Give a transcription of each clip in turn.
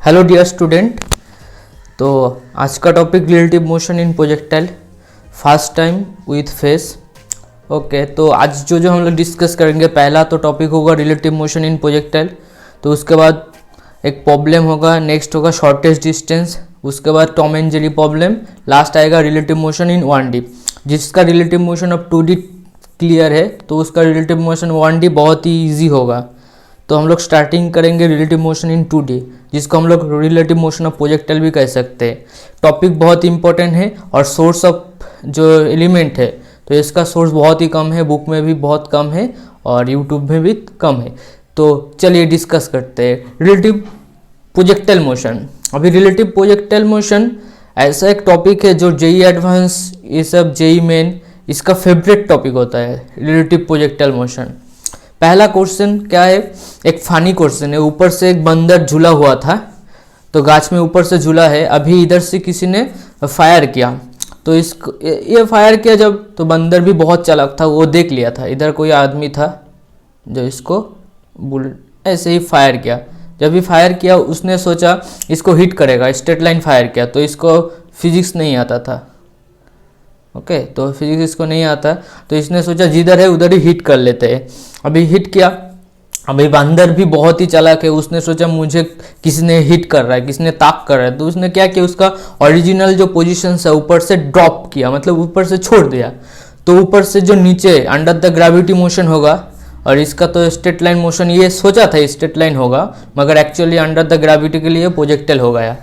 Hello dear student. तो आज का topic relative motion in projectile first time with face. Okay, तो आज जो हम लोग डिस्कस करेंगे, पहला तो टॉपिक होगा रिलेटिव मोशन इन प्रोजेक्टाइल। तो उसके बाद एक प्रॉब्लम होगा, नेक्स्ट होगा शॉर्टेस्ट डिस्टेंस, उसके बाद Tom and Jerry problem, last आएगा रिलेटिव मोशन इन 1D। जिसका रिलेटिव मोशन अब 2D क्लियर है तो उसका रिलेटिव मोशन 1D बहुत ही ईजी होगा। तो हम लोग स्टार्टिंग करेंगे रिलेटिव मोशन इन 2D, जिसको हम लोग रिलेटिव मोशन ऑफ प्रोजेक्टाइल भी कह सकते हैं। टॉपिक बहुत इंपॉर्टेंट है और सोर्स ऑफ जो एलिमेंट है तो इसका सोर्स बहुत ही कम है, बुक में भी बहुत कम है और यूट्यूब में भी कम है। तो चलिए डिस्कस करते हैं रिलेटिव प्रोजेक्टाइल मोशन। अभी रिलेटिव प्रोजेक्टाइल मोशन ऐसा एक टॉपिक है जो जेई एडवांस, ये सब जेई मेन, इसका फेवरेट टॉपिक होता है रिलेटिव प्रोजेक्टाइल मोशन। पहला क्वेश्चन क्या है, एक फानी क्वेश्चन है। ऊपर से एक बंदर झूला हुआ था, तो गाछ में ऊपर से झूला है। अभी इधर से किसी ने फायर किया, तो ये फायर किया जब, तो बंदर भी बहुत चालाक था, वो देख लिया था इधर कोई आदमी था जो इसको ऐसे ही फायर किया। जब भी फायर किया उसने सोचा इसको हिट करेगा, स्ट्रेट लाइन फायर किया, तो इसको फिजिक्स नहीं आता था। ओके, तो फिजिक्स इसको नहीं आता, तो इसने सोचा जिधर है उधर ही हिट कर लेते हैं। अभी हिट किया, अभी बंदर भी बहुत ही चालाक है, उसने सोचा मुझे किसी ने हिट कर रहा है, किसी ने ताक कर रहा है, तो उसने क्या किया, उसका ओरिजिनल जो पोजीशन है ऊपर से ड्रॉप किया, मतलब ऊपर से छोड़ दिया। तो ऊपर से जो नीचे अंडर द ग्रेविटी मोशन होगा, और इसका तो स्ट्रेट लाइन मोशन, ये सोचा था स्ट्रेट लाइन होगा, मगर एक्चुअली अंडर द ग्रेविटी के लिए प्रोजेक्टाइल हो गया।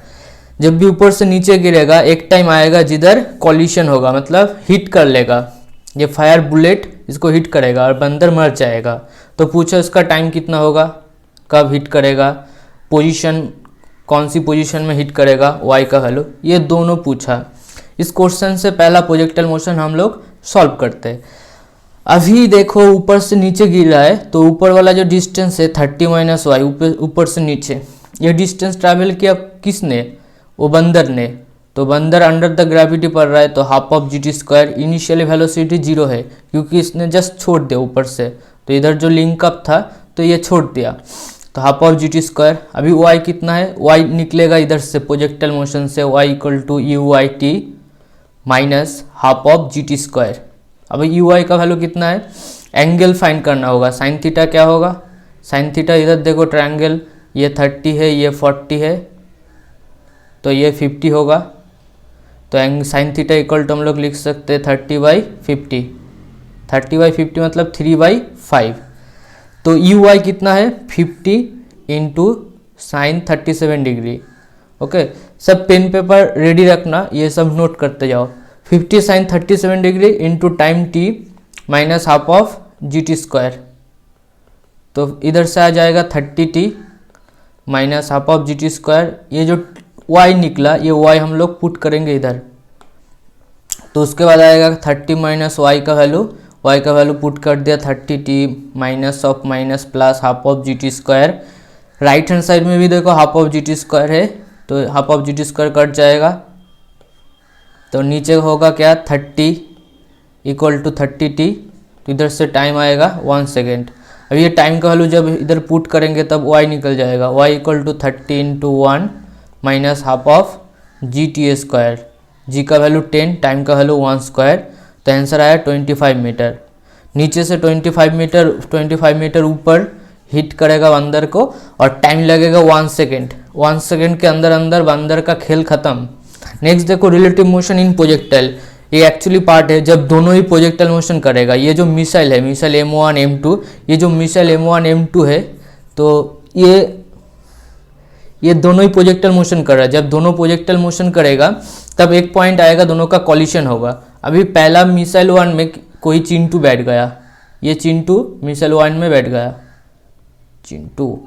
जब भी ऊपर से नीचे गिरेगा एक टाइम आएगा जिधर कॉलिशन होगा, मतलब हिट कर लेगा, ये फायर बुलेट इसको हिट करेगा और बंदर मर जाएगा। तो पूछो इसका टाइम कितना होगा, कब हिट करेगा, पोजीशन कौन सी पोजीशन में हिट करेगा, वाई का वैल्यू, ये दोनों पूछा। इस क्वेश्चन से पहला प्रोजेक्टाइल मोशन हम लोग सॉल्व करते हैं। अभी देखो ऊपर से नीचे गिर रहा है, तो ऊपर वाला जो डिस्टेंस है 30 माइनस वाई, ऊपर से नीचे ये डिस्टेंस ट्रैवल किया किसने, वो बंदर ने। तो बंदर अंडर द ग्रेविटी पड़ रहा है, तो half of g square, initially velocity 0 है क्योंकि इसने जस्ट छोड़ दिया ऊपर से, तो इधर जो लिंक अप था तो ये छोड़ दिया, तो हाफ ऑफ जी स्क्वायर। अभी वाई कितना है, वाई निकलेगा इधर से प्रोजेक्टाइल मोशन से, y equal to u i t minus half of g square. अब यू आई का वैल्यू कितना है, एंगल फाइंड करना होगा। साइन थीटा क्या होगा, साइन थीटा इधर देखो ट्रायंगल, ये 30 है, ये 40 है, तो ये 50 होगा। तो साइन थीटा इक्वल टू हम लोग लिख सकते हैं 30/50, 30/50 मतलब 3/5। तो यू आई कितना है 50 इंटू साइन 37 डिग्री। ओके, सब पेन पेपर रेडी रखना, ये सब नोट करते जाओ। 50 sine 37 degree into time t minus half of g square, तो इधर से आ जाएगा 30t minus half of g square. ये जो y निकला, ये y हम लोग पुट करेंगे इधर, तो उसके बाद आएगा 30 माइनस y का वैल्यू पुट कर दिया 30t minus of minus plus half of g square. Right hand side में भी देखो हाफ ऑफ जी स्क्वायर है, तो half of g square cut जाएगा, तो नीचे होगा क्या 30 इक्वल टू 30t, तो इधर से टाइम आएगा 1 सेकेंड। अब ये टाइम का वैल्यू जब इधर पुट करेंगे तब y निकल जाएगा, y equal to 30 into 1 minus half of g t square, g का वैल्यू 10, टाइम का वैल्यू 1 स्क्वायर, तो आंसर आया 25 मीटर। नीचे से 25 मीटर ऊपर हिट करेगा बंदर को और टाइम लगेगा 1 सेकेंड। 1 सेकेंड के अंदर अंदर बंदर का खेल खत्म। नेक्स्ट देखो रिलेटिव मोशन इन प्रोजेक्टाइल, ये एक्चुअली पार्ट है जब दोनों ही प्रोजेक्टाइल मोशन करेगा। ये जो मिसाइल है, मिसाइल M1 M2, ये जो मिसाइल M1 M2 है, तो ये दोनों ही प्रोजेक्टाइल मोशन कर रहा है। जब दोनों प्रोजेक्टाइल मोशन करेगा तब एक पॉइंट आएगा, दोनों का कॉलिशन होगा। अभी पहला मिसाइल 1 में कोई चिंटू बैठ गया, ये चिंटू मिसाइल 1 में बैठ गया, चिंटू,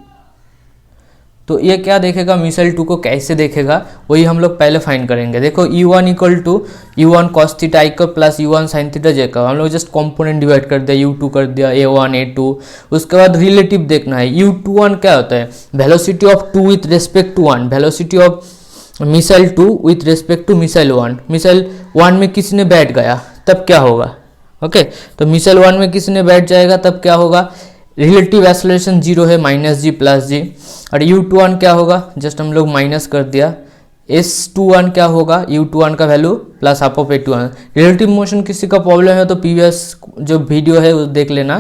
तो ये क्या देखेगा, मिसाइल 2 को कैसे देखेगा, वही हम लोग पहले फाइंड करेंगे। देखो U1 equal to U1 cos theta i का प्लस U1 sin थीटा जे का, हम लोग जस्ट कंपोनेंट डिवाइड कर दिया, U2 कर दिया, A1 A2। उसके बाद रिलेटिव देखना है, U21 क्या होता है, velocity of 2 with respect to 1, velocity of missile 2 with respect to missile 1। Missile 1 में किसी ने बैठ गया तब क्या होगा, ओके, तो मिसाइल 1 में किसी ने बैठ जाएगा तब क्या होगा, रिलेटिव एक्सेलरेशन 0 है, माइनस जी प्लस जी। और u21 क्या होगा, जस्ट हम लोग माइनस कर दिया। s21 क्या होगा, u21 का value plus half of a21। Relative motion किसी का प्रॉब्लम है तो प्रीवियस जो वीडियो है वो देख लेना,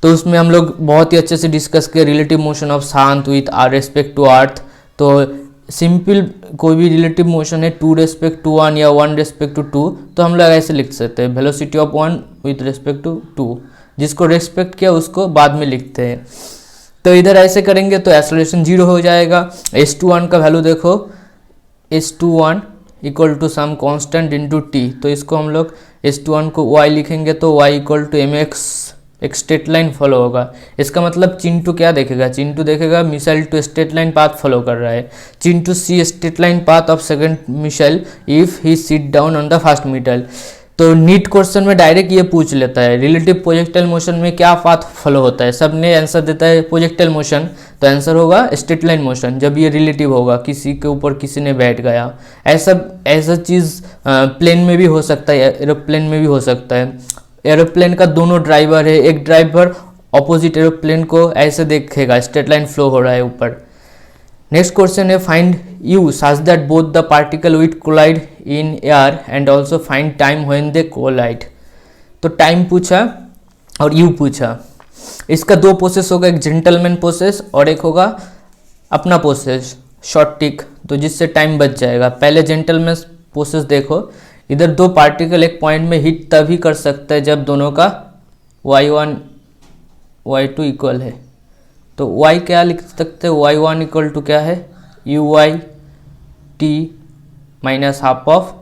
तो उसमें हम लोग बहुत ही अच्छे से डिस्कस किए रिलेटिव मोशन ऑफ शांत विथ आर रेस्पेक्ट टू अर्थ। तो सिंपल कोई भी रिलेटिव मोशन है 2 रेस्पेक्ट टू 1 या 1 रेस्पेक्ट टू 2, तो हम लोग ऐसे लिख सकते हैं velocity of 1 with respect to 2, जिसको रेस्पेक्ट किया उसको बाद में लिखते हैं। तो इधर ऐसे करेंगे तो एक्सेलरेशन 0 हो जाएगा। s21 का वैल्यू देखो, s21 equal to some constant into t, तो इसको हम लोग s21 को y लिखेंगे तो y इक्वल टू mx, एक स्ट्रेट लाइन फॉलो होगा। इसका मतलब चिंटू क्या देखेगा, चिंटू देखेगा missile two straight line path follow कर रहा है। Chintu see straight line path of second missile if he sit down on the first missile. तो नीट क्वेश्चन में डायरेक्ट ये पूछ लेता है रिलेटिव प्रोजेक्टाइल मोशन में क्या पाथ फॉलो होता है, सबने आंसर देता है प्रोजेक्टाइल मोशन, तो आंसर होगा स्ट्रेट लाइन मोशन जब ये रिलेटिव होगा, किसी के ऊपर किसी ने बैठ गया। ऐसा चीज़ प्लेन में भी हो सकता है, एरोप्लेन में भी हो सकता है। एरोप्लेन का दोनों ड्राइवर है, एक ड्राइवर ऑपोजिट एरोप्लेन को ऐसे देखेगा स्ट्रेट लाइन फ्लो हो रहा है ऊपर। नेक्स्ट क्वेश्चन है find u such that both the particle will collide in air and also find time when they collide. तो टाइम पूछा और यू पूछा, इसका दो प्रोसेस होगा, एक जेंटलमैन प्रोसेस और एक होगा अपना प्रोसेस शॉर्ट टिक, तो जिससे टाइम बच जाएगा। पहले जेंटलमैन प्रोसेस देखो, इधर दो पार्टिकल एक पॉइंट में हिट तभी कर सकता है जब दोनों का y1 y2 इक्वल है। तो y क्या लिख सकते हैं, y1 इक्वल टू क्या है, uy t minus half of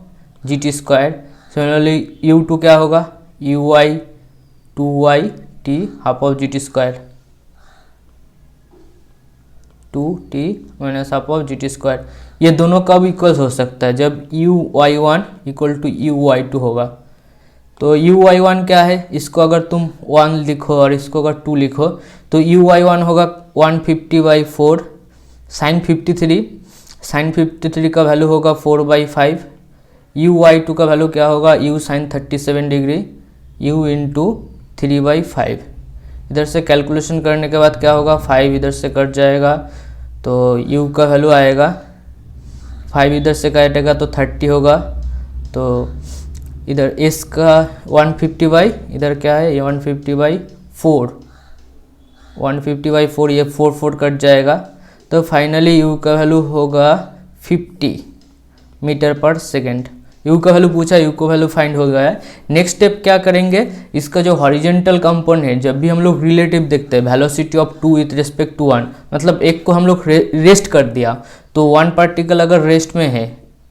g t square. Similarly u2 क्या होगा, uy 2y t half of g t square, 2t minus half of g t square. ये दोनों कब इक्वल हो सकता है, जब uy1 इक्वल टू uy2 होगा। तो uy1 क्या है, इसको अगर तुम 1 लिखो और इसको अगर 2 लिखो तो uy1 होगा 150/4 साइन 53, साइन 53 का वैल्यू होगा 4/5। uy2 का वैल्यू क्या होगा, u sine 37 degree u into 3/5। इधर से कैलकुलेशन करने के बाद क्या होगा, 5 इधर से कट जाएगा तो u का वैल्यू आएगा, 5 इधर से काटेगा तो 30 होगा। तो इधर s का 150 इधर क्या है, ये 150/4, 150/4, ये 4 कट जाएगा। तो फाइनली u का वैल्यू होगा 50 मीटर पर सेकेंड। u का वैल्यू पूछा, u का वैल्यू फाइंड हो गया है। नेक्स्ट स्टेप क्या करेंगे, इसका जो हॉरिजेंटल कंपोनेंट है, जब भी हम लोग रिलेटिव देखते हैं velocity of 2 with respect to 1, मतलब एक को हम लोग रेस्ट कर दिया, तो 1 पार्टिकल अगर रेस्ट में है,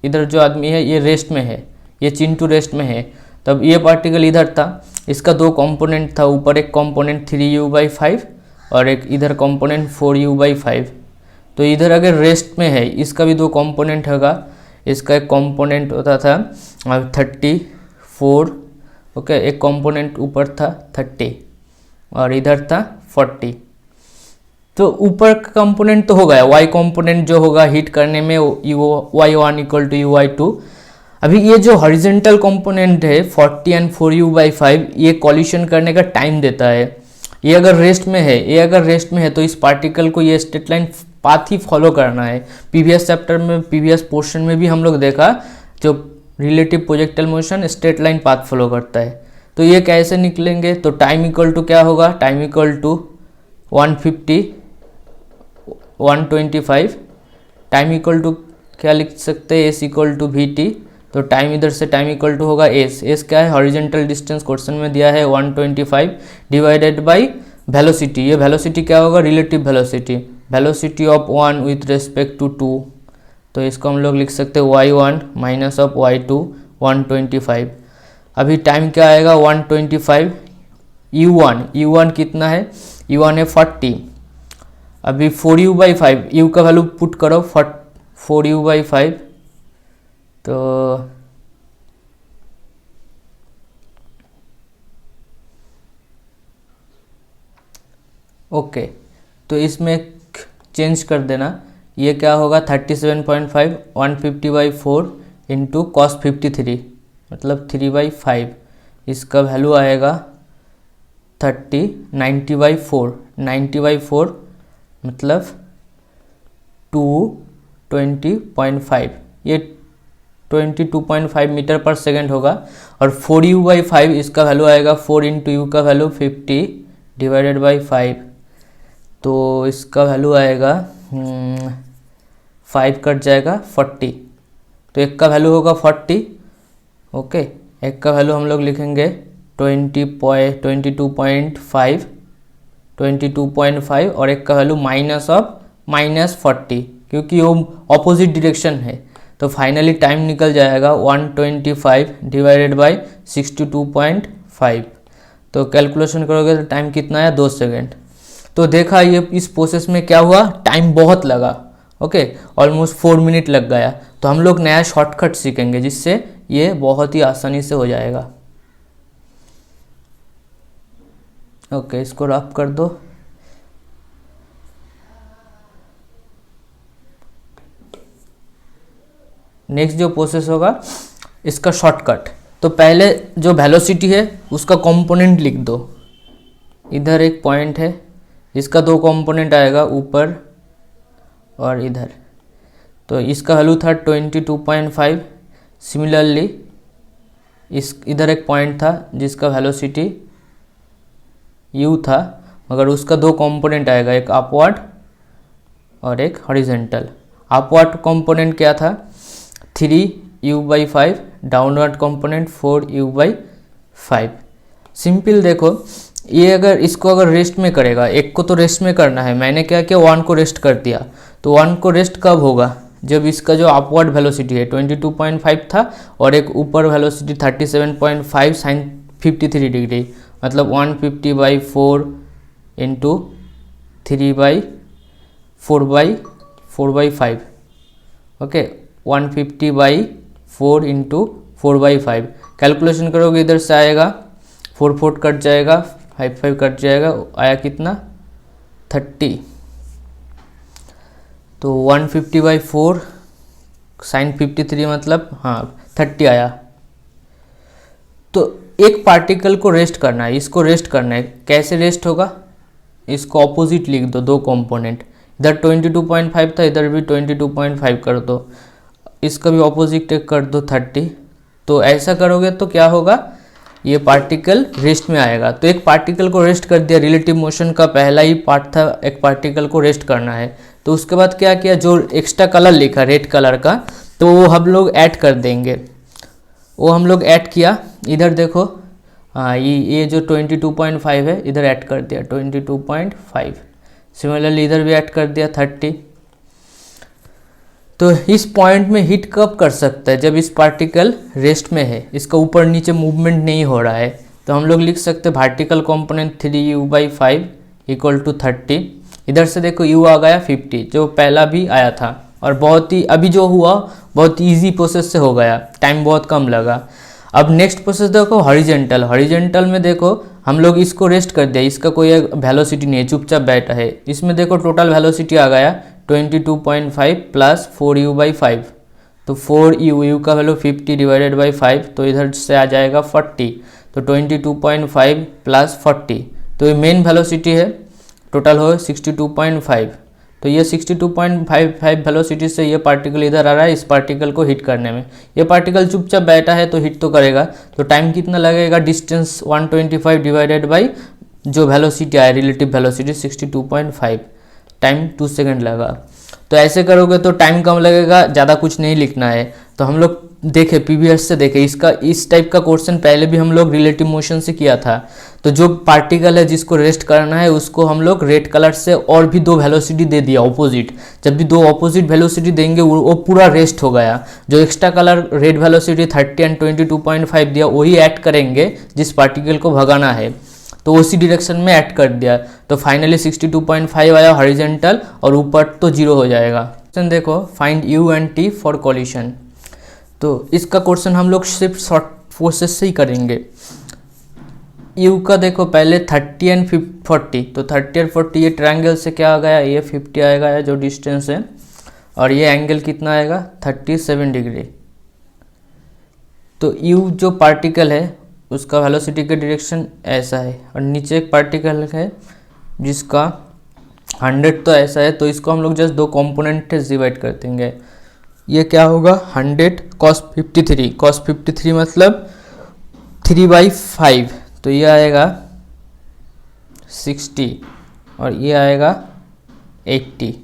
इधर जो आदमी है ये रेस्ट में है, ये चिंटू रेस्ट में है, तब ये पार्टिकल इधर था, इसका दो कंपोनेंट था, ऊपर एक कंपोनेंट 3u/5 और एक इधर कंपोनेंट 4u/5। तो इधर अगर रेस्ट में है, इसका भी दो कंपोनेंट होगा, इसका एक कंपोनेंट होता था 34, ओके, एक कंपोनेंट ऊपर था 30 और इधर था 40। तो ऊपर का कंपोनेंट तो हो गया, y कंपोनेंट जो होगा हीट करने में y1 इक्वल टू uy2। अभी ये जो हॉरिजेंटल कंपोनेंट है 40 एंड 4u/5, ये कॉलिशन करने का टाइम देता है। ये अगर रेस्ट में है, ये अगर रेस्ट में है तो इस पार्टिकल को ये स्ट्रेट लाइन पाथ ही फॉलो करना है। प्रीवियस चैप्टर में, प्रीवियस पोर्शन में भी हम लोग देखा, जो relative projectile motion straight line path follow करता है। तो ये कैसे निकलेंगे, तो टाइम इक्वल टू क्या होगा, time equal to 150 125, time equal to क्या लिख सकते हैं, S equal to V T. तो टाइम इधर से टाइम इक्वल टू होगा एस क्या है, हॉरिजेंटल डिस्टेंस क्वेश्चन में दिया है 125 डिवाइडेड बाई वेलोसिटी। ये वेलोसिटी क्या होगा, relative velocity, velocity of 1 with respect to 2, तो इसको हम लोग लिख सकते हैं y1 माइनस ऑफ y2 125। अभी टाइम क्या आएगा 125, u1 कितना है, u1 है 40। अभी 4u/5, u का वैल्यू पुट करो 4u/5, तो ओके, तो इसमें चेंज कर देना, ये क्या होगा 37.5, 150/4 इंटू कॉस 53 मतलब 3/5, इसका वैल्यू आएगा 90/4, 90/4 मतलब 220.5, ये 22.5 मीटर पर सेकेंड होगा। और 4u/5 इसका वैल्यू आएगा 4 इंटू यू का वैल्यू 50 डिवाइडेड बाई 5, तो इसका वैल्यू आएगा 5 कट जाएगा 40, तो एक का वैल्यू होगा 40। ओके, एक का वैल्यू हम लोग लिखेंगे 22.5 और एक का वैल्यू -40, क्योंकि वो ऑपोजिट डायरेक्शन है। तो फाइनली टाइम निकल जाएगा 125 डिवाइडेड बाई 62.5, तो कैलकुलेशन करोगे तो टाइम कितना है 2 सेकेंड। तो देखा ये इस प्रोसेस में क्या हुआ, टाइम बहुत लगा। ओके, ऑलमोस्ट 4 मिनट लग गया। तो हम लोग नया शॉर्टकट सीखेंगे जिससे ये बहुत ही आसानी से हो जाएगा। ओके, इसको रफ कर दो। नेक्स्ट जो प्रोसेस होगा इसका शॉर्टकट, तो पहले जो वेलोसिटी है उसका कंपोनेंट लिख दो। इधर एक पॉइंट है, इसका 2 कंपोनेंट आएगा, ऊपर और इधर। तो इसका वैल्यू था 22.5। सिमिलरली इस इधर एक पॉइंट था जिसका वेलोसिटी u था, मगर उसका 2 कंपोनेंट आएगा, एक अपवर्ड और एक हॉरिजेंटल। अपवर्ड कंपोनेंट क्या था 3u/5, downward component 4u/5। Simple देखो, ये अगर इसको अगर रेस्ट में करेगा, एक को तो रेस्ट में करना है, मैंने क्या किया 1 को रेस्ट कर दिया। तो 1 को रेस्ट कब होगा, जब इसका जो अपवर्ड वेलोसिटी है 22.5 था और एक ऊपर वेलोसिटी 37.5 साइन 53 डिग्री, मतलब 150/4 इंटू 3/4/5। Okay, 150/4 into 4/5। कैलकुलेशन करोगे इधर से आएगा 4 4 कट जाएगा, 5 5 कट जाएगा, आया कितना 30। तो 150/4 साइन 53 मतलब 30 आया। तो एक पार्टिकल को रेस्ट करना है, इसको रेस्ट करना है। कैसे रेस्ट होगा, इसको ऑपोजिट लिख दो, 2 कंपोनेंट, इधर 22.5 था, इधर भी 22.5 कर दो, इसका भी ऑपोजिट कर दो 30। तो ऐसा करोगे तो क्या होगा, ये पार्टिकल रेस्ट में आएगा। तो एक पार्टिकल को रेस्ट कर दिया, रिलेटिव मोशन का पहला ही पार्ट था एक पार्टिकल को रेस्ट करना है। तो उसके बाद क्या किया, जो एक्स्ट्रा कलर लिखा रेड कलर का, तो वो हम लोग ऐड कर देंगे। वो हम लोग ऐड किया, इधर देखो ये जो 22.5 है इधर ऐड कर दिया 22.5। सिमिलरली इधर भी ऐड कर दिया 30। तो इस पॉइंट में हिट कब कर सकता है, जब इस पार्टिकल रेस्ट में है, इसका ऊपर नीचे मूवमेंट नहीं हो रहा है। तो हम लोग लिख सकते हैं vertical component 3u/5 equal to 30। इधर से देखो u आ गया 50, जो पहला भी आया था, और बहुत ही अभी जो हुआ बहुत ईजी प्रोसेस से हो गया, टाइम बहुत कम लगा। अब नेक्स्ट प्रोसेस देखो हॉरिजेंटल। हॉरिजेंटल में देखो हम लोग इसको रेस्ट कर दिया, इसका कोई वेलोसिटी नहीं है, चुपचाप बैठा है। इसमें देखो टोटल वेलोसिटी आ गया 22.5 प्लस 4u/5, तो 4u का वैल्यू 50 डिवाइडेड बाई 5, तो इधर से आ जाएगा 40। तो 22.5 प्लस 40, तो ये मेन वेलोसिटी है, टोटल हो 62.5। तो ये 62.55 वेलोसिटी से ये पार्टिकल इधर आ रहा है, इस पार्टिकल को हिट करने में। ये पार्टिकल चुपचाप बैठा है तो हिट तो करेगा। तो टाइम कितना लगेगा, डिस्टेंस 125 डिवाइडेड बाई जो वेलोसिटी आया रिलेटिव वेलोसिटी 62.5, टाइम 2 सेकेंड लगा। तो ऐसे करोगे तो टाइम कम लगेगा, ज़्यादा कुछ नहीं लिखना है। तो हम लोग देखे प्रीवियस से देखे, इसका इस टाइप का क्वेश्चन पहले भी हम लोग रिलेटिव मोशन से किया था। तो जो पार्टिकल है जिसको रेस्ट करना है उसको हम लोग रेड कलर से और भी 2 वेलोसिटी दे दिया ऑपोजिट। जब भी 2 ऑपोजिट वेलोसिटी देंगे वो पूरा रेस्ट हो गया। जो extra colour red velocity 30 and 22.5 दिया वही ऐड करेंगे जिस पार्टिकल को भगाना है, तो उसी डायरेक्शन में ऐड कर दिया। तो फाइनली 62.5 आया हॉरिजेंटल, और ऊपर तो 0 हो जाएगा। क्वेश्चन देखो, find u and t for coalition. तो इसका क्वेश्चन हम लोग सिर्फ शॉर्ट प्रोसेस से ही करेंगे। u का देखो पहले 30 एंड 40, तो 30 और 40 ये ट्रायंगल से क्या आ गया, ये 50 आएगा जो डिस्टेंस है, और ये एंगल कितना आएगा 37 डिग्री। तो u जो पार्टिकल है उसका वेलोसिटी का डायरेक्शन ऐसा है, और नीचे एक पार्टिकल है जिसका 100 तो ऐसा है, तो इसको हम लोग जस्ट दो कंपोनेंट से डिवाइड कर देंगे। ये क्या होगा 100 cos 53 मतलब 3/5, तो ये आएगा 60 और ये आएगा 80।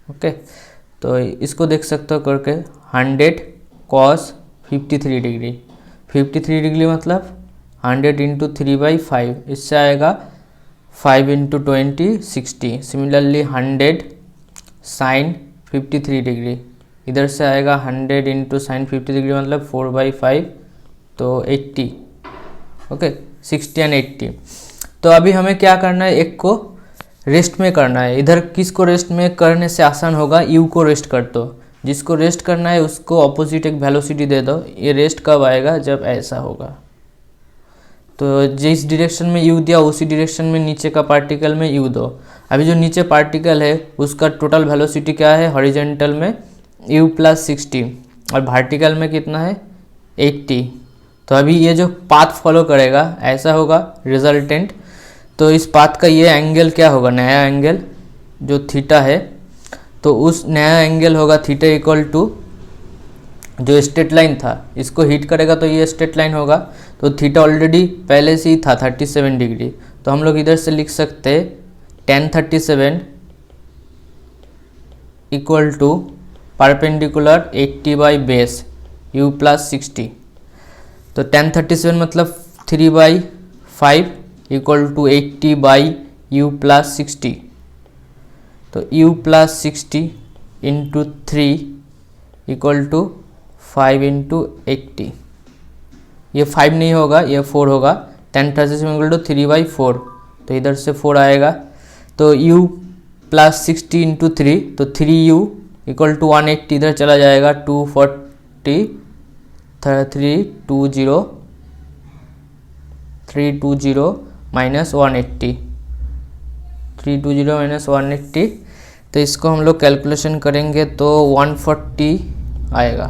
ओके, तो इसको देख सकते हो करके 100 cos 53 डिग्री, 53 डिग्री मतलब 100 इंटू 3/5, इससे आएगा 5 इंटू 20 60। सिमिलरली 100 साइन 53 डिग्री, इधर से आएगा 100 इंटू साइन 50 डिग्री मतलब 4/5, तो 80। Okay, 60 and 80। तो अभी हमें क्या करना है, एक को रेस्ट में करना है। इधर किसको रेस्ट में करने से आसान होगा, यू को रेस्ट कर दो। जिसको रेस्ट करना है उसको ऑपोजिट एक वेलोसिटी दे दो। ये रेस्ट कब आएगा, जब ऐसा होगा। तो जिस डायरेक्शन में यू दिया उसी डायरेक्शन में नीचे का पार्टिकल में यू दो। अभी जो नीचे पार्टिकल है उसका टोटल वेलोसिटी क्या है, हॉरिजेंटल में यू प्लस 60 और वर्टिकल में कितना है 80। तो अभी ये जो पाथ फॉलो करेगा ऐसा होगा रिजल्टेंट। तो इस पाथ का ये एंगल क्या होगा, नया एंगल जो थीटा है, तो उस नया एंगल होगा थीटा इक्वल टू जो स्ट्रेट लाइन था, इसको हिट करेगा तो ये स्ट्रेट लाइन होगा। तो थीटा ऑलरेडी पहले से ही था 37 डिग्री, तो हम लोग इधर से लिख सकते हैं tan 37 equal to perpendicular 80 by base u plus 60। तो tan 37 मतलब 3/5 equal to 80 by u plus 60। तो u plus 60 into 3 equal to 5 into 80। ये 5 नहीं होगा, ये 4 होगा। tan 37 इक्वल टू 3/4, तो इधर से 4 आएगा। तो u प्लस 60 इंटू 3, तो 3u इक्वल टू 180, इधर चला जाएगा 240 320 माइनस 180, 320 माइनस 180। तो इसको हम लोग कैलकुलेशन करेंगे तो 140 आएगा।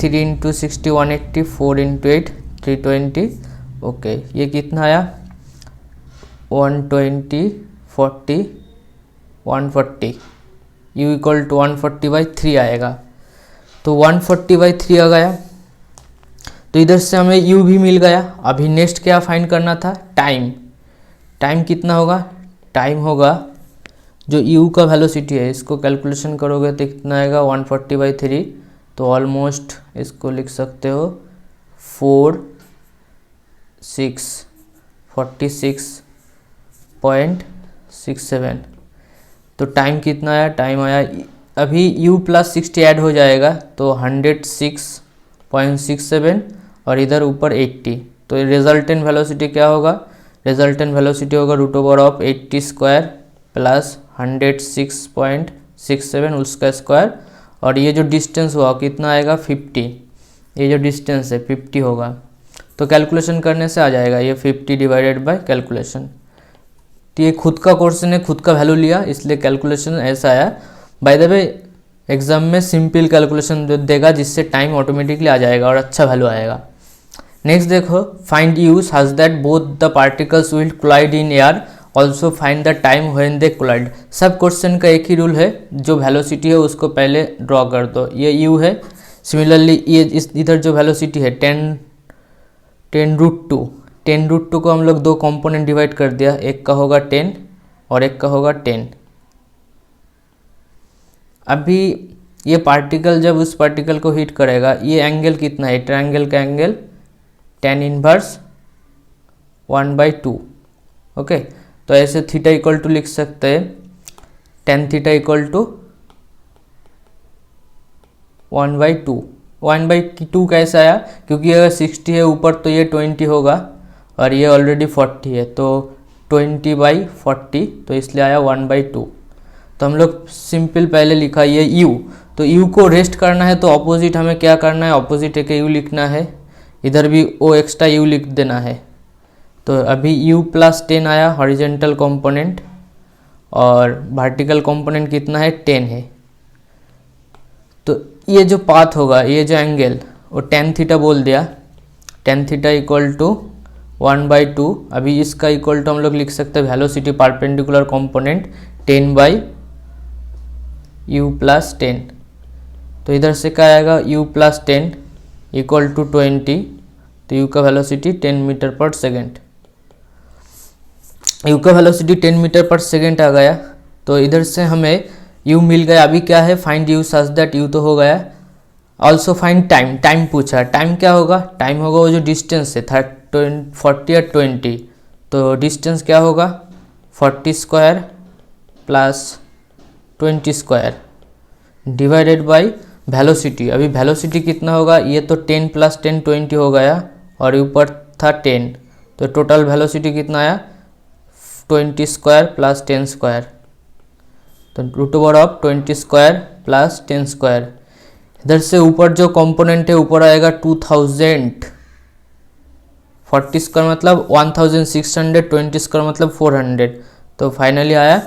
3 इंटू 60 180, 4 इंटू 8 320। ओके, ये कितना आया 120 40 140, u इक्वल टू 140/3 आएगा। तो 140/3 आ गया, तो इधर से हमें u भी मिल गया। अभी नेक्स्ट क्या फाइंड करना था, टाइम। टाइम कितना होगा, टाइम होगा जो u का वेलोसिटी है, इसको कैलकुलेशन करोगे तो कितना आएगा 140/3। तो ऑलमोस्ट इसको लिख सकते हो 46.67। तो टाइम कितना आया, टाइम आया अभी u प्लस 60 ऐड हो जाएगा तो 106.67 और इधर ऊपर 80। तो रिजल्टेंट वेलोसिटी क्या होगा, रिजल्टेंट वेलोसिटी होगा √80² प्लस 106.67 उसका स्क्वायर, और ये जो डिस्टेंस हुआ कितना आएगा 50। ये जो डिस्टेंस है 50 होगा। तो कैलकुलेशन करने से आ जाएगा ये 50 डिवाइडेड बाय कैलकुलेशन। तो ये खुद का क्वेश्चन है, खुद का वैल्यू लिया इसलिए कैलकुलेशन ऐसा आया। बाय द वे एग्जाम में सिंपल कैलकुलेशन देगा जिससे टाइम ऑटोमेटिकली आ जाएगा और अच्छा वैल्यू आएगा। नेक्स्ट देखो, find u such that both the particles will collide in air, also find the time when they collide। सब क्वेश्चन का एक ही रूल है, जो वेलोसिटी है उसको पहले ड्रॉ कर दो। ये u है। सिमिलरली ये इधर जो वेलोसिटी है 10√2 को हम लोग दो कंपोनेंट डिवाइड कर दिया, एक का होगा 10 और एक का होगा 10। अभी ये पार्टिकल जब उस पार्टिकल को हिट करेगा, ये एंगल कितना है, ट्रायंगल का एंगल tan इनवर्स 1/2। ओके, तो ऐसे थीटा इक्वल टू लिख सकते हैं tan थीटा इक्वल टू 1/2। 1/2 कैसे आया, क्योंकि अगर 60 है ऊपर तो ये 20 होगा और ये ऑलरेडी 40 है, तो 20/40, तो इसलिए आया 1/2। तो हम लोग सिंपल पहले लिखा ये u, तो u को रेस्ट करना है तो ऑपोजिट हमें क्या करना है, ऑपोजिट एक u लिखना है, इधर भी o एक्स्ट्रा u लिख देना है। तो अभी u प्लस 10 आया हॉरिजेंटल कंपोनेंट और वर्टिकल कंपोनेंट कितना है 10 है। तो ये जो पाथ होगा, ये जो एंगल वो tan थीटा बोल दिया, tan थीटा इक्वल टू 1/2। अभी इसका इक्वल टू हम लोग लिख सकते हैं वेलोसिटी परपेंडिकुलर कंपोनेंट 10/u+10। तो इधर से क्या आएगा u+10 इक्वल टू 20। तो u का वेलोसिटी 10 मीटर पर सेकेंड, u का वेलोसिटी 10 मीटर पर सेकेंड आ गया। तो इधर से हमें u मिल गया। अभी क्या है, find u such that u तो हो गया। ऑल्सो फाइंड टाइम, टाइम पूछा। टाइम क्या होगा, टाइम होगा वो जो डिस्टेंस है 40 या 20। तो डिस्टेंस क्या होगा 40² + 20² डिवाइडेड बाई वेलोसिटी। अभी वेलोसिटी कितना होगा, ये तो 10 + 10 20 हो गया और ऊपर था 10। तो टोटल वेलोसिटी कितना आया 20² + 10²। तो √20² + 10²। इधर से ऊपर जो कंपोनेंट है ऊपर आएगा 2000, 40² मतलब 1600, 20² मतलब 400। तो फाइनली आया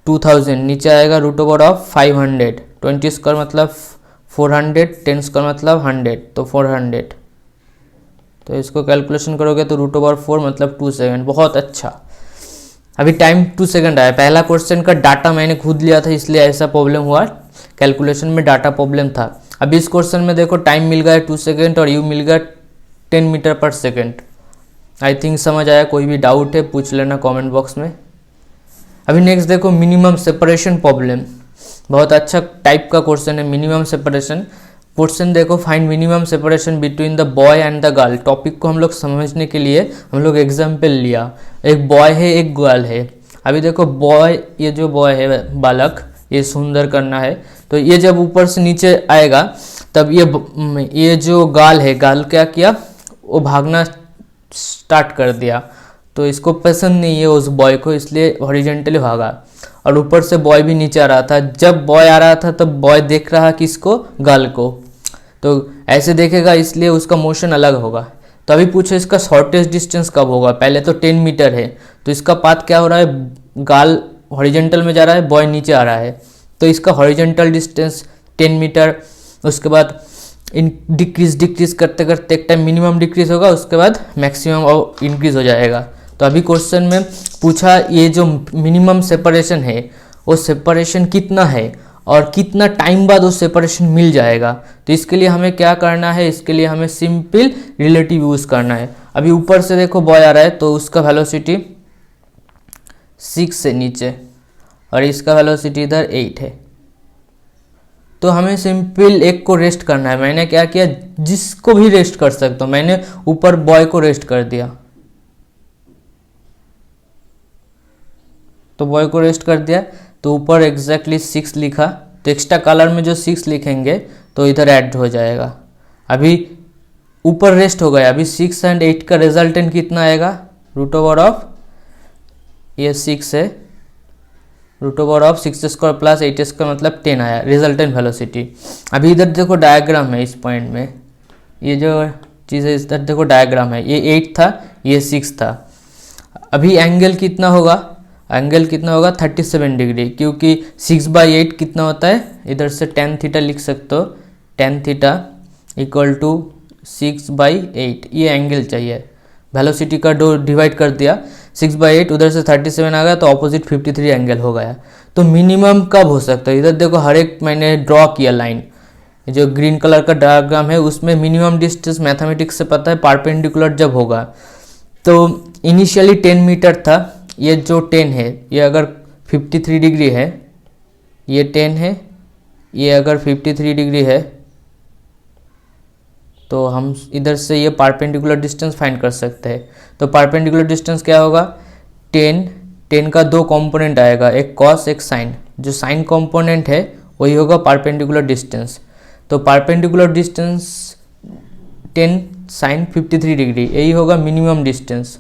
2000। नीचे आएगा √500, 20² मतलब 400, 10² मतलब 100, तो 400। तो इसको कैलकुलेशन करोगे तो √4 मतलब 2 सेकेंड। बहुत अच्छा। अभी टाइम 2 सेकेंड आया। पहला क्वेश्चन का डाटा मैंने खुद लिया था इसलिए ऐसा प्रॉब्लम हुआ, कैलकुलेशन में डाटा प्रॉब्लम था। अभी इस क्वेश्चन में देखो टाइम मिल गया 2 सेकेंड और यू मिल गया 10 मीटर पर सेकेंड। आई थिंक समझ आया। कोई भी डाउट है पूछ लेना कमेंट बॉक्स में। अभी नेक्स्ट देखो मिनिमम सेपरेशन प्रॉब्लम। बहुत अच्छा टाइप का क्वेश्चन है मिनिमम सेपरेशन। क्वेश्चन देखो, find minimum separation between the boy and the girl. Topic को हम लोग समझने के लिए हम लोग एग्जाम्पल लिया। एक बॉय है एक गर्ल है। अभी देखो बॉय, ये जो बॉय है बालक, ये सुंदर करना है। तो ये जब ऊपर से नीचे आएगा तब ये जो गाल है, गाल क्या किया, वो भागना स्टार्ट कर दिया। तो इसको पसंद नहीं है उस बॉय को, इसलिए हॉरिजेंटली भागा। और ऊपर से बॉय भी नीचे आ रहा था। जब बॉय आ रहा था तब बॉय देख रहा किसको, गर्ल को। तो ऐसे देखेगा इसलिए उसका मोशन अलग होगा। तो अभी पूछो इसका शॉर्टेस्ट डिस्टेंस कब होगा। पहले तो 10 मीटर है, तो इसका पाथ क्या हो रहा है, गाल हॉरिजेंटल में जा रहा है, बॉय नीचे आ रहा है। तो इसका हॉरिजेंटल डिस्टेंस 10 मीटर। उसके बाद डिक्रीज करते करते एक टाइम मिनिमम डिक्रीज होगा, उसके बाद मैक्सिमम और इंक्रीज हो जाएगा। तो अभी क्वेश्चन में पूछा ये जो मिनिमम सेपरेशन है वो सेपरेशन कितना है और कितना टाइम बाद वो सेपरेशन मिल जाएगा। तो इसके लिए हमें क्या करना है, इसके लिए हमें सिंपल रिलेटिव यूज़ करना है। अभी ऊपर से देखो बॉय आ रहा है तो उसका वेलोसिटी 6 से नीचे और इसका वेलोसिटी इधर 8 है। तो हमें सिंपल एक को रेस्ट करना है। मैंने क्या किया, जिसको भी रेस्ट कर सकता हूँ, मैंने ऊपर बॉय को रेस्ट कर दिया। तो बॉय को रेस्ट कर दिया तो ऊपर एग्जैक्टली 6 लिखा। तो एक्स्ट्रा कलर में जो 6 लिखेंगे तो इधर ऐड हो जाएगा। अभी ऊपर रेस्ट हो गया। अभी 6 और 8 का रिजल्टेंट कितना आएगा, √ऑफ ये 6 है, √ऑफ 6² + 8² मतलब 10 आया रिजल्टेंट वेलोसिटी। अभी इधर देखो डायग्राम है इस पॉइंट में, ये जो चीज़ है इधर देखो डायग्राम है। ये 8 था, ये 6 था। अभी एंगल कितना होगा, एंगल कितना होगा 37 डिग्री, क्योंकि 6/8 कितना होता है, इधर से tan थीटा लिख सकते हो। tan theta equal to 6/8। ये एंगल चाहिए। वेलोसिटी का डिवाइड कर दिया 6/8, उधर से 37 आ गया तो ऑपोजिट 53 एंगल हो गया। तो मिनिमम कब हो सकता है, इधर देखो हर एक मैंने ड्रॉ किया लाइन। जो ग्रीन कलर का डायग्राम है उसमें मिनिमम डिस्टेंस मैथमेटिक्स से पता है परपेंडिकुलर जब होगा। तो इनिशियली 10 मीटर था। ये जो 10 है ये अगर 53 डिग्री है, ये 10 है, ये अगर 53 डिग्री है तो हम इधर से ये परपेंडिकुलर डिस्टेंस फाइंड कर सकते हैं। तो परपेंडिकुलर डिस्टेंस क्या होगा, 10 का 2 कंपोनेंट आएगा, एक कॉस एक साइन। जो साइन कंपोनेंट है वही होगा परपेंडिकुलर डिस्टेंस। तो परपेंडिकुलर डिस्टेंस 10 साइन 53 डिग्री, यही होगा मिनिमम डिस्टेंस,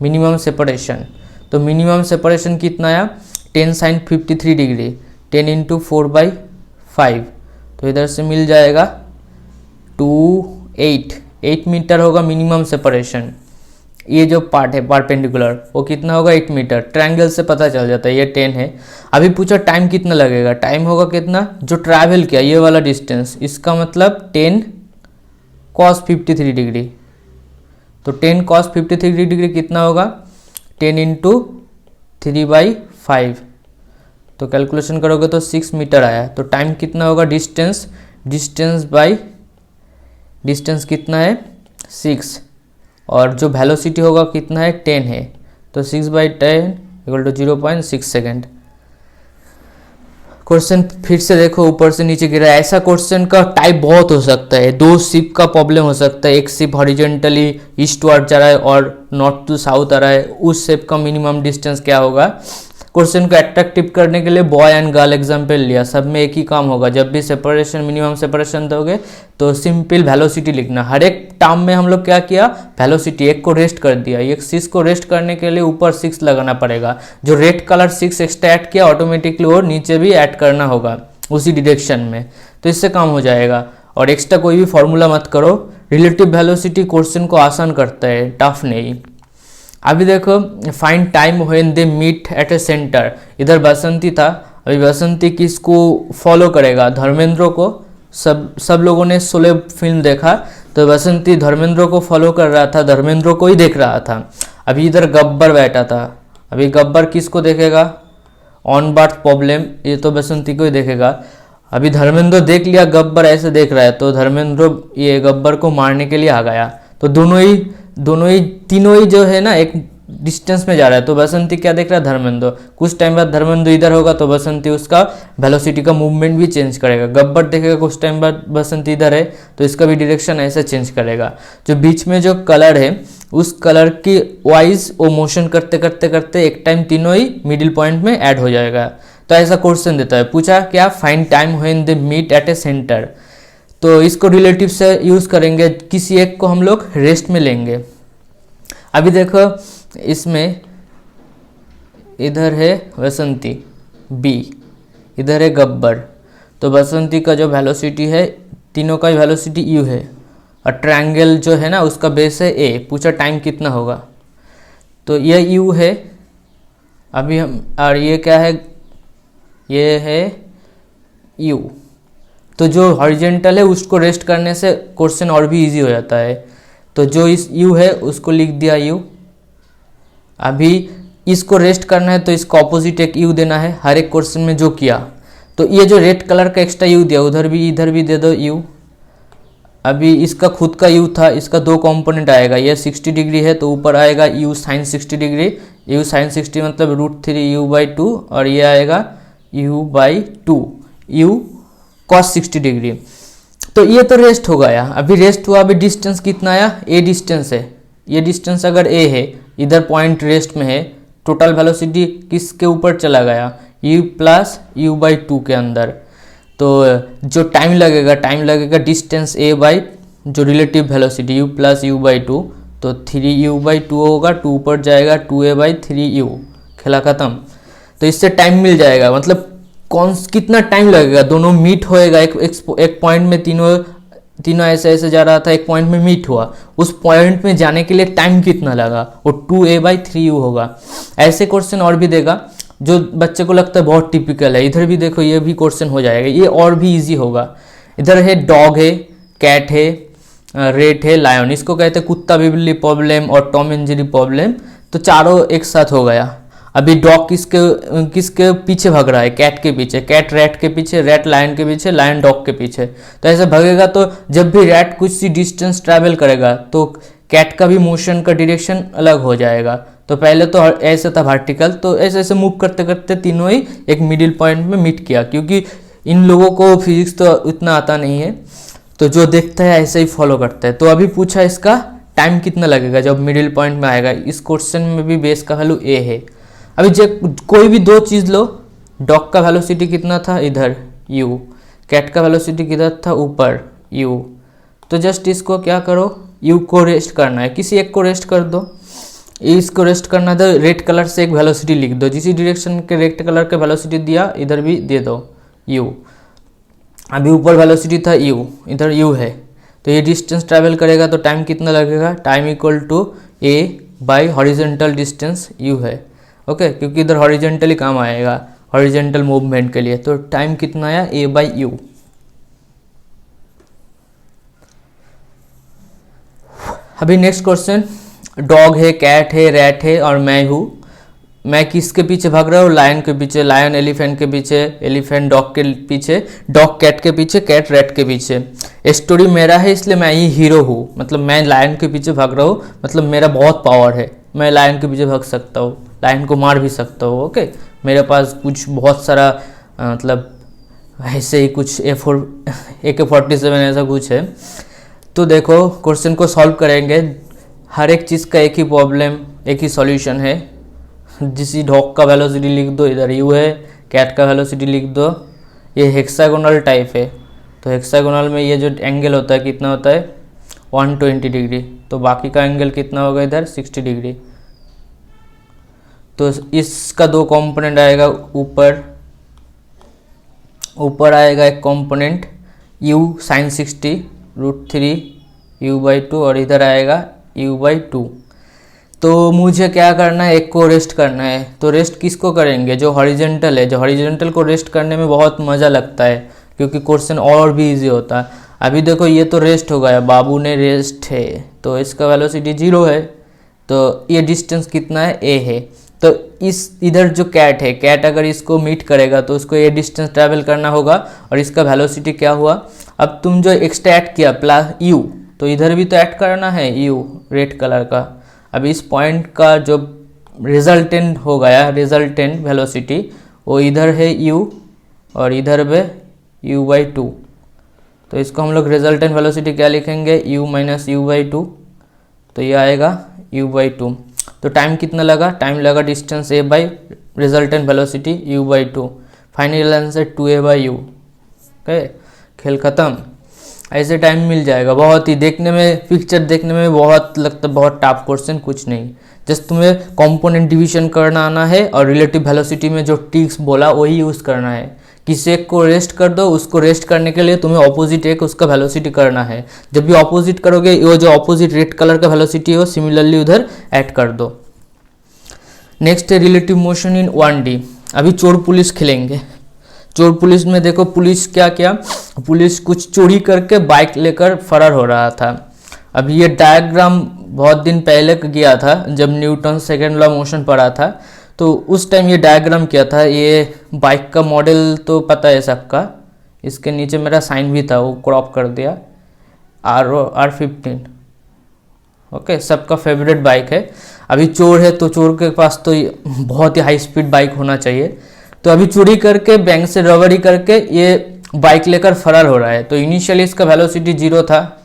मिनिमम सेपरेशन। तो मिनिमम सेपरेशन कितना आया, 10 साइन 53 डिग्री, 10 × 4/5। तो इधर से मिल जाएगा 8 मीटर होगा मिनिमम सेपरेशन। ये जो पार्ट है परपेंडिकुलर वो कितना होगा 8 मीटर। ट्रायंगल से पता चल जाता है, ये 10 है। अभी पूछो टाइम कितना लगेगा, टाइम होगा कितना, जो ट्रैवल किया ये वाला डिस्टेंस, इसका मतलब 10 cos 53 डिग्री। तो 10 cos 53 डिग्री कितना होगा, 10 इंटू 3/5, तो कैलकुलेशन करोगे तो 6 मीटर आया। तो टाइम कितना होगा, डिस्टेंस कितना है 6, और जो वेलोसिटी होगा कितना है 10 है, तो 6/10 इक्वल टू 0.6 सेकेंड। क्वेश्चन फिर से देखो, ऊपर से नीचे गिरा है। ऐसा क्वेश्चन का टाइप बहुत हो सकता है। दो शिप का प्रॉब्लम हो सकता है, एक शिप हॉरिजॉन्टली ईस्टवर्ड जा रहा है और नॉर्थ टू साउथ आ रहा है, उस शिप का मिनिमम डिस्टेंस क्या होगा। क्वेश्चन को अट्रैक्टिव करने के लिए बॉय एंड गर्ल एग्जाम्पल लिया, सब में एक ही काम होगा। जब भी सेपरेशन मिनिमम सेपरेशन दोगे तो सिंपल वेलोसिटी लिखना। हर एक टर्म में हम लोग क्या किया, वेलोसिटी एक को रेस्ट कर दिया। एक 6 को रेस्ट करने के लिए ऊपर 6 लगाना पड़ेगा, जो रेड कलर 6 एक्स्ट्रा ऐड किया ऑटोमेटिकली वो नीचे भी ऐड करना होगा उसी डिरेक्शन में, तो इससे काम हो जाएगा। और एक्स्ट्रा कोई भी फॉर्मूला मत करो। रिलेटिव वेलोसिटी क्वेश्चन को आसान करता है, टफ नहीं। अभी देखो, find time when they meet at a centre. इधर बसंती था, अभी बसंती किसको फॉलो करेगा, धर्मेंद्र को। सब लोगों ने 16 फिल्म देखा, तो बसंती धर्मेंद्र को फॉलो कर रहा था, धर्मेंद्र को ही देख रहा था। अभी इधर गब्बर बैठा था, अभी गब्बर किसको देखेगा, ऑन बर्थ प्रॉब्लम, ये तो बसंती को ही देखेगा। अभी धर्मेंद्र देख लिया गब्बर ऐसे देख रहा है, तो धर्मेंद्र ये गब्बर को मारने के लिए आ गया। तो तीनों ही जो है ना एक डिस्टेंस में जा रहा है। तो बसंती क्या देख रहा है, धर्मेंद्र। कुछ टाइम बाद धर्मेंद्र इधर होगा तो बसंती उसका वेलोसिटी का मूवमेंट भी चेंज करेगा। गब्बर देखेगा कुछ टाइम बाद बसंती इधर है तो इसका भी डायरेक्शन ऐसे चेंज करेगा। जो बीच में जो कलर है उस कलर की वाइज वो मोशन करते करते करते एक टाइम तीनों ही मिडिल पॉइंट में ऐड हो जाएगा। तो ऐसा क्वेश्चन देता है। पूछा क्या, find time when they meet at a centre. तो इसको रिलेटिव से यूज करेंगे, किसी एक को हम लोग रेस्ट में लेंगे। अभी देखो इसमें इधर है बसंती बी, इधर है गब्बर। तो बसंती का जो वेलोसिटी है, तीनों का वेलोसिटी यू है, और ट्रायंगल जो है ना उसका बेस है ए। पूछा टाइम कितना होगा, तो ये यू है अभी हम, और ये क्या है, ये है यू। तो जो हॉरिजेंटल है उसको रेस्ट करने से क्वेश्चन और भी इजी हो जाता है। तो जो इस यू है उसको लिख दिया यू। अभी इसको रेस्ट करना है तो इसको ऑपोजिट एक यू देना है हर एक क्वेश्चन में जो किया। तो ये जो रेड कलर का एक्स्ट्रा यू दिया उधर भी इधर भी दे दो यू। अभी इसका खुद का यू था, इसका दो कंपोनेंट आएगा, ये 60 डिग्री है तो ऊपर आएगा यू साइन 60 डिग्री। यू साइन 60 मतलब √3u/2, और ये आएगा u/2 यू cos 60 डिग्री। तो ये तो रेस्ट हो गया। अभी रेस्ट हुआ, अभी डिस्टेंस कितना आया, ए डिस्टेंस है। ये डिस्टेंस अगर ए है, इधर पॉइंट रेस्ट में है, टोटल वेलोसिटी किसके ऊपर चला गया, u प्लस u/2 के अंदर। तो जो टाइम लगेगा डिस्टेंस ए बाई जो relative velocity u plus u/2, तो 3u/2 होगा, 2 ऊपर जाएगा 2a/3u, खेला खत्म। तो इससे टाइम मिल जाएगा, मतलब कितना टाइम लगेगा, दोनों मीट होएगा। एक पॉइंट में तीनों ऐसे जा रहा था, एक पॉइंट में मीट हुआ, उस पॉइंट में जाने के लिए टाइम कितना लगा, वो 2a/3u होगा। ऐसे क्वेश्चन और भी देगा जो बच्चे को लगता है बहुत टिपिकल है। इधर भी देखो, ये भी क्वेश्चन हो जाएगा, ये और भी इजी होगा। इधर है डॉग है, कैट है, रेट है, लायन। इसको कहते हैं कुत्ता बिल्ली प्रॉब्लम और टॉम एंड जेरी प्रॉब्लम। तो चारों एक साथ हो गया। अभी डॉग किसके पीछे भाग रहा है, कैट के पीछे, कैट रैट के पीछे, रैट लायन के पीछे, लायन डॉग के पीछे। तो ऐसे भागेगा तो जब भी रैट कुछ सी डिस्टेंस ट्रैवल करेगा तो कैट का भी मोशन का डायरेक्शन अलग हो जाएगा। तो पहले तो ऐसे था वर्टिकल, तो ऐसे ऐसे मूव करते करते तीनों ही एक मिडिल पॉइंट में मीट किया। क्योंकि इन लोगों को फिजिक्स तो उतना आता नहीं है, तो जो देखता है ऐसे ही फॉलो करता है। तो अभी पूछा इसका टाइम कितना लगेगा जब मिडिल पॉइंट में आएगा। इस क्वेश्चन में भी बेस का वैल्यू ए है। अभी कोई भी दो चीज़ लो, डॉग का वेलोसिटी कितना था इधर u, कैट का वेलोसिटी किधर था ऊपर u। तो जस्ट इसको क्या करो, u को रेस्ट करना है, किसी एक को रेस्ट कर दो। इसको रेस्ट करना है तो रेड कलर से एक वेलोसिटी लिख दो, जिस डायरेक्शन के रेड कलर के वेलोसिटी दिया इधर भी दे दो u। अभी ऊपर वेलोसिटी था u, इधर u है, तो ये डिस्टेंस ट्रैवल करेगा तो टाइम कितना लगेगा, time equal to a by horizontal distance u है। ओके, क्योंकि इधर हॉरिजेंटली काम आएगा हॉरिजेंटल मूवमेंट के लिए। तो टाइम कितना आया, a/u। अभी नेक्स्ट क्वेश्चन, डॉग है, कैट है, रैट है और मैं हूँ। मैं किसके पीछे भाग रहा हूँ? लायन के पीछे, लायन एलिफेंट के पीछे, एलिफेंट डॉग के पीछे, डॉग कैट के पीछे, कैट रैट के पीछे। स्टोरी मेरा है इसलिए मैं ही हीरो हूँ, मतलब मैं लायन के पीछे भाग रहा हूँ, मतलब मेरा बहुत पावर है, मैं लायन के पीछे भाग सकता हूँ, लायन को मार भी सकता हूँ। ओके, मेरे पास कुछ बहुत सारा मतलब ऐसे ही कुछ AK-47 ऐसा कुछ है। तो देखो क्वेश्चन को सॉल्व करेंगे, हर एक चीज़ का एक ही प्रॉब्लम, एक ही सॉल्यूशन है। जिस डॉग का वेलोसिटी लिख दो, इधर यू है, कैट का वेलोसिटी लिख दो। ये हेक्सागोनल टाइप है, तो हेक्सागोनल में ये जो एंगल होता है कितना होता है? 120 डिग्री। तो बाकी का एंगल कितना होगा इधर? 60 डिग्री। तो इसका दो कंपोनेंट आएगा, ऊपर आएगा एक कंपोनेंट u sin 60 √3 u/2 और इधर आएगा u/2। तो मुझे क्या करना है? एक को रेस्ट करना है। तो रेस्ट किसको करेंगे? जो हॉरिजेंटल है। जो हॉरिजेंटल को रेस्ट करने में बहुत मज़ा लगता है, क्योंकि क्वेश्चन और भी इजी होता है। अभी देखो ये तो रेस्ट हो गया, बाबू ने रेस्ट है, तो इसका वेलोसिटी 0 है। तो ये डिस्टेंस कितना है? a है। तो इस इधर जो कैट है, कैट अगर इसको मीट करेगा तो उसको ये डिस्टेंस ट्रैवल करना होगा, और इसका वेलोसिटी क्या हुआ? अब तुम जो एक्स्ट्रा ऐड किया प्लस u, तो इधर भी तो ऐड करना है u रेड कलर का। अब इस पॉइंट का जो रिजल्टेंट हो गया, रिजल्टेंट वेलोसिटी, वो इधर है u और इधर पे u/2। तो इसको हम लोग रिजल्टेंट वेलोसिटी क्या लिखेंगे? u - u/2। तो ये आएगा u/2। तो टाइम कितना लगा? टाइम लगा distance a by resultant velocity u/2। Final answer 2a/u। Okay, खेल ख़त्म। ऐसे टाइम मिल जाएगा। बहुत ही देखने में, पिक्चर देखने में बहुत लगता है बहुत टफ क्वेश्चन, कुछ नहीं। जस्ट तुम्हें कंपोनेंट डिवीजन करना आना है और रिलेटिव वेलोसिटी में जो ट्रिक्स बोला वही यूज़ करना है। किसी एक को रेस्ट कर दो, उसको रेस्ट करने के लिए तुम्हें ऑपोजिट एक उसका वेलोसिटी करना है। जब भी ऑपोजिट करोगे, वो जो ऑपोजिट रेड कलर का वेलोसिटी हो सिमिलरली उधर ऐड कर दो। नेक्स्ट है रिलेटिव मोशन इन 1D। अभी चोर पुलिस खेलेंगे। चोर पुलिस में देखो पुलिस क्या किया, पुलिस कुछ चोरी करके बाइक लेकर फरार हो रहा था। अब ये डायग्राम बहुत दिन पहले किया था, जब न्यूटन सेकेंड लॉ मोशन पढ़ा था, तो उस टाइम ये डायग्राम किया था। ये बाइक का मॉडल तो पता है सबका, इसके नीचे मेरा साइन भी था, वो क्रॉप कर दिया, R15। ओके, सबका फेवरेट बाइक है। अभी चोर है तो चोर के पास तो बहुत ही हाई स्पीड बाइक होना चाहिए। तो अभी चोरी करके, बैंक से रॉबरी करके ये बाइक लेकर फरार हो रहा है। तो इनिशियली इसका वेलोसिटी 0 था।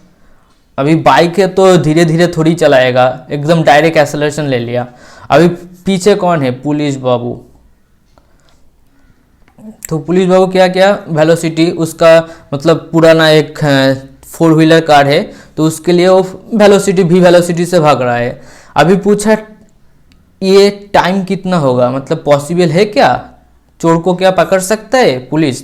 अभी बाइक है तो धीरे धीरे थोड़ी चलाएगा, एकदम डायरेक्ट एक्सेलरेशन ले लिया। अभी पीछे कौन है? पुलिस बाबू। तो पुलिस बाबू क्या किया? वेलोसिटी उसका मतलब पुराना एक 4 व्हीलर कार है, तो उसके लिए वो वेलोसिटी भी वेलोसिटी से भाग रहा है। अभी पूछा ये टाइम कितना होगा, मतलब पॉसिबल है क्या? चोर को क्या पकड़ सकता है पुलिस?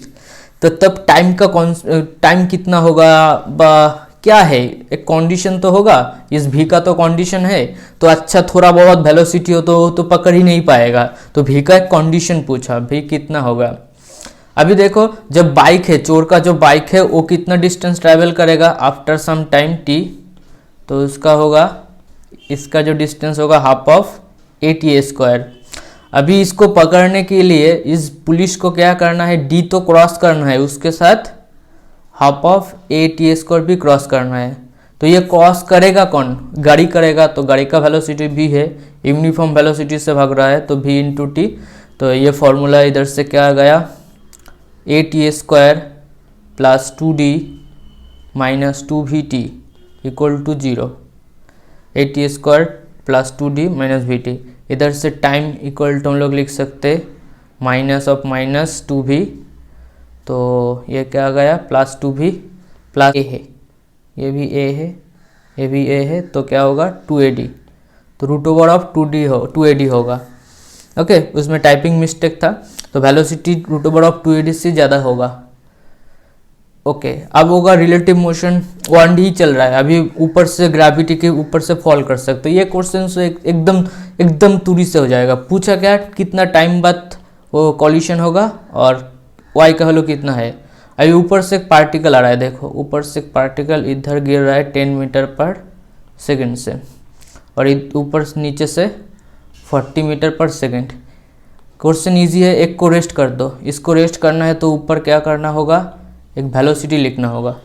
तो तब टाइम कितना होगा? क्या है? एक कंडीशन तो होगा, इस भी का तो कंडीशन है। तो अच्छा थोड़ा बहुत वेलोसिटी हो तो पकड़ ही नहीं पाएगा। तो भी का एक कंडीशन पूछा, भी कितना होगा। अभी देखो जब बाइक है, चोर का जो बाइक है वो कितना डिस्टेंस ट्रैवल करेगा आफ्टर सम टाइम t, तो उसका होगा, इसका जो डिस्टेंस होगा हाफ ऑफ AT²। अभी इसको पकड़ने के लिए इस पुलिस को क्या करना है? d तो क्रॉस करना है, उसके साथ हाफ ऑफ AT² भी क्रॉस करना है। तो ये क्रॉस करेगा कौन? गाड़ी करेगा। तो गाड़ी का वेलोसिटी भी है, यूनिफॉर्म वेलोसिटी से भाग रहा है, तो v × t। तो ये फॉर्मूला इधर से क्या आ गया? AT² + 2d - 2vt = 0। AT² + 2d - vt। इधर से टाइम इक्वल टू हम लोग लिख सकते -(-2v). तो ये क्या आ गया? +2v + a है, ये भी a है, ये भी a है, तो क्या होगा? 2ad। तो √2ad होगा। ओके, उसमें टाइपिंग मिस्टेक था, तो वेलोसिटी √2ad से ज़्यादा होगा। ओके, अब होगा रिलेटिव मोशन 1D चल रहा है। अभी ऊपर से ग्रेविटी के ऊपर से फॉल कर सकते हो। ये क्वेश्चन से एकदम तुरी से हो जाएगा। पूछा क्या? कितना टाइम बाद वो कॉलिशन होगा और y का वैल्यू कितना है। अभी ऊपर से एक पार्टिकल आ रहा है, देखो ऊपर से एक पार्टिकल इधर गिर रहा है 10 मीटर पर सेकेंड से, और ऊपर से नीचे से 40 मीटर पर सेकेंड। क्वेश्चन इजी है, एक को रेस्ट कर दो, इसको रेस्ट करना है तो ऊपर क्या करना होगा, एक वेलोसिटी लिखना होगा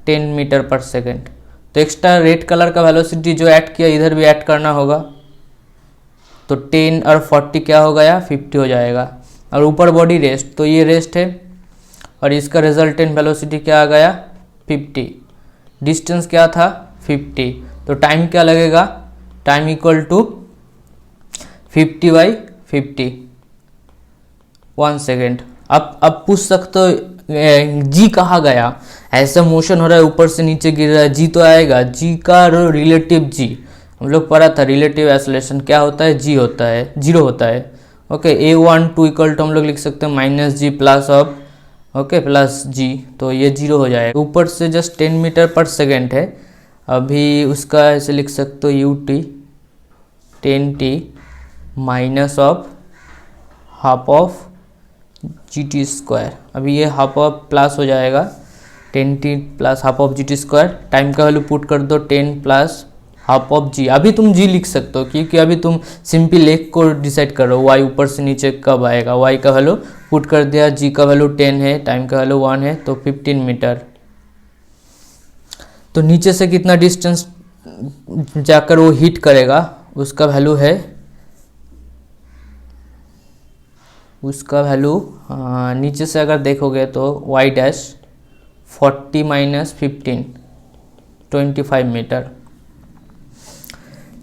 10 मीटर पर सेकेंड। तो एक्स्ट्रा रेड कलर का वेलोसिटी जो ऐड किया इधर भी ऐड करना होगा, तो 10 और 40 क्या हो गया, 50 हो जाएगा। और ऊपर बॉडी रेस्ट, तो ये रेस्ट है और इसका रिजल्टेंट वेलोसिटी क्या आ गया, 50। डिस्टेंस क्या था, 50। तो टाइम क्या लगेगा, टाइम इक्वल टू 50/50, 1 सेकेंड। अब पूछ सकते हो जी कहाँ गया, ऐसा मोशन हो रहा है ऊपर से नीचे गिर रहा है, जी तो आएगा। जी का रिलेटिव जी हम लोग पढ़ा था, रिलेटिव एक्सेलरेशन क्या होता है, जी होता है, 0 होता है। ओके, A12 इक्वल टू हम लोग लिख सकते हैं -g plus of, okay, plus g, तो ये 0 हो जाएगा। ऊपर से जस्ट 10 मीटर पर सेकेंड है, अभी उसका ऐसे लिख सकते हो ut 10t minus of half of GT²। अभी ये हाफ ऑफ प्लस हो जाएगा 10t plus half of GT²। Time का वैल्यू पुट कर दो 10 प्लस हाफ ऑफ जी। अभी तुम जी लिख सकते हो क्योंकि अभी तुम सिंपल लेग को डिसाइड कर रहे हो, वाई ऊपर से नीचे कब आएगा। वाई का वैल्यू पुट कर दिया, जी का वैल्यू 10 है, टाइम का वैल्यू 1 है, तो 15 मीटर। तो नीचे से कितना डिस्टेंस जाकर वो हिट करेगा उसका वैल्यू है, उसका वैल्यू नीचे से अगर देखोगे तो y dash 40 minus 15 25 metre.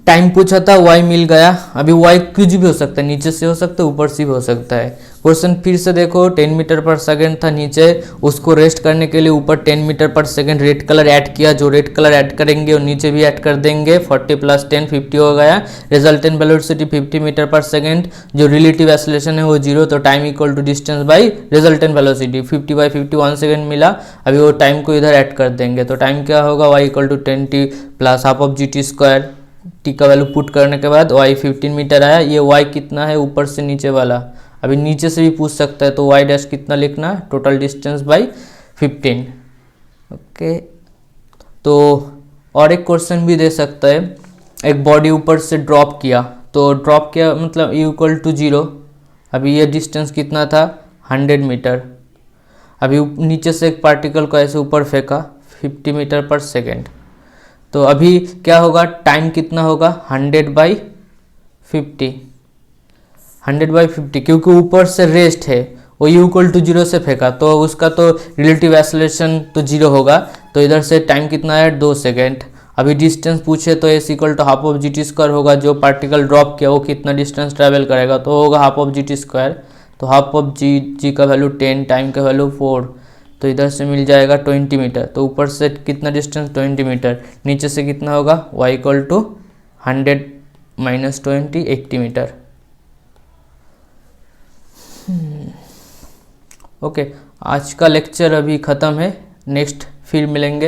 Time पूछा था, y मिल गया। अभी y कुछ भी हो सकता है, नीचे से हो सकता है, ऊपर से भी हो सकता है। क्वेश्चन फिर से देखो, 10 मीटर पर सेकेंड था नीचे, उसको रेस्ट करने के लिए ऊपर 10 मीटर पर सेकेंड रेड कलर ऐड किया, जो रेड कलर ऐड करेंगे और नीचे भी ऐड कर देंगे, 40 प्लस 10 50 हो गया। रिजल्टेंट वेलोसिटी 50 मीटर पर सेकेंड, जो रिलेटिव एक्सेलरेशन है वो 0, तो time equal to distance by resultant velocity, 50/50 1 second मिला। अभी वो टाइम को इधर ऐड कर देंगे, तो टाइम क्या होगा, y equal to 10t plus half of GT²। T का वैल्यू पुट करने के बाद y 15 मीटर आया। ये y कितना है, ऊपर से नीचे वाला, अभी नीचे से भी पूछ सकता है, तो y डैश कितना लिखना है, टोटल डिस्टेंस बाई 15। ओके, तो और एक क्वेश्चन भी दे सकता है, एक बॉडी ऊपर से ड्रॉप किया, तो ड्रॉप किया मतलब u इक्वल टू 0। अभी ये डिस्टेंस कितना था, 100 मीटर। अभी नीचे से एक पार्टिकल को ऐसे ऊपर फेंका 50 मीटर पर सेकेंड, तो अभी क्या होगा, टाइम कितना होगा, 100/50, 100/50, क्योंकि ऊपर से रेस्ट है, वो u इक्वल टू 0 से फेंका, तो उसका तो रिलेटिव एक्सेलरेशन तो 0 होगा, तो इधर से टाइम कितना है, 2 सेकेंड। अभी डिस्टेंस पूछे तो s equal to half of GT² होगा, जो पार्टिकल ड्रॉप किया वो कितना डिस्टेंस ट्रैवल करेगा, तो होगा हाफ ऑफ GT²। तो हाफ ऑफ जी का वैल्यू 10, टाइम का वैल्यू 4, तो इधर से मिल जाएगा 20 मीटर। तो ऊपर से कितना डिस्टेंस, 20 मीटर, नीचे से कितना होगा, y equal to 100 minus 20 80 metre. Okay, आज का लेक्चर अभी ख़त्म है, नेक्स्ट फिर मिलेंगे।